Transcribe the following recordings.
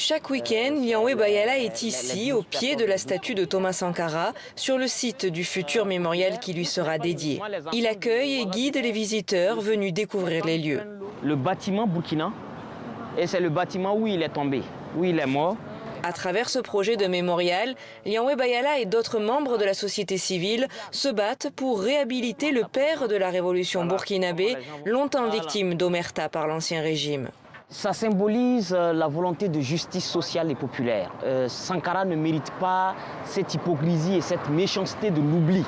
Chaque week-end, Lianwe Bayala est ici, au pied de la statue de Thomas Sankara, sur le site du futur mémorial qui lui sera dédié. Il accueille et guide les visiteurs venus découvrir les lieux. Le bâtiment Burkina, et c'est le bâtiment où il est tombé, où il est mort. À travers ce projet de mémorial, Lianwe Bayala et d'autres membres de la société civile se battent pour réhabiliter le père de la révolution burkinabé, longtemps victime d'omerta par l'ancien régime. Ça symbolise la volonté de justice sociale et populaire. Sankara ne mérite pas cette hypocrisie et cette méchanceté de l'oubli.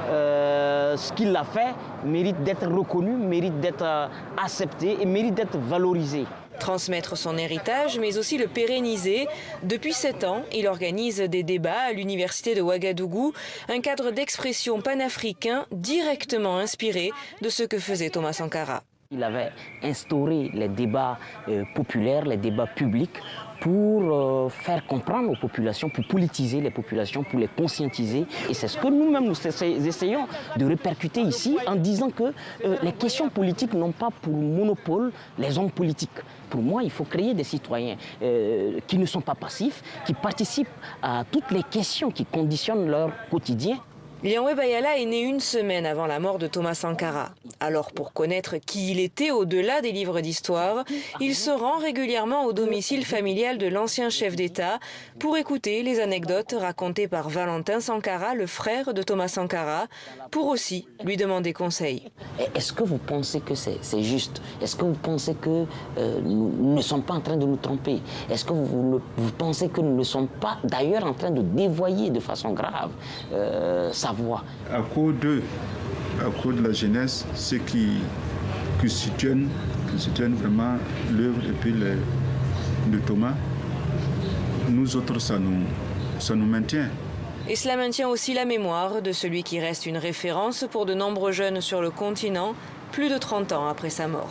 Ce qu'il a fait mérite d'être reconnu, mérite d'être accepté et mérite d'être valorisé. Transmettre son héritage, mais aussi le pérenniser. Depuis 7 ans, il organise des débats à l'université de Ouagadougou, un cadre d'expression panafricain directement inspiré de ce que faisait Thomas Sankara. Il avait instauré les débats populaires, les débats publics pour faire comprendre aux populations, pour politiser les populations, pour les conscientiser. Et c'est ce que nous-mêmes nous essayons de répercuter ici en disant que les questions politiques n'ont pas pour monopole les hommes politiques. Pour moi, il faut créer des citoyens qui ne sont pas passifs, qui participent à toutes les questions qui conditionnent leur quotidien. Lianwe Bayala est né une semaine avant la mort de Thomas Sankara. Alors pour connaître qui il était au-delà des livres d'histoire, il se rend régulièrement au domicile familial de l'ancien chef d'État pour écouter les anecdotes racontées par Valentin Sankara, le frère de Thomas Sankara, pour aussi lui demander conseil. Est-ce que vous pensez que c'est juste? Est-ce que vous pensez que nous ne sommes pas en train de nous tromper? Est-ce que vous pensez que nous ne sommes pas d'ailleurs en train de dévoyer de façon grave sa voix? À cause de la jeunesse, ceux qui soutiennent vraiment l'œuvre et puis de Thomas, nous autres, ça nous maintient. Et cela maintient aussi la mémoire de celui qui reste une référence pour de nombreux jeunes sur le continent, plus de 30 ans après sa mort.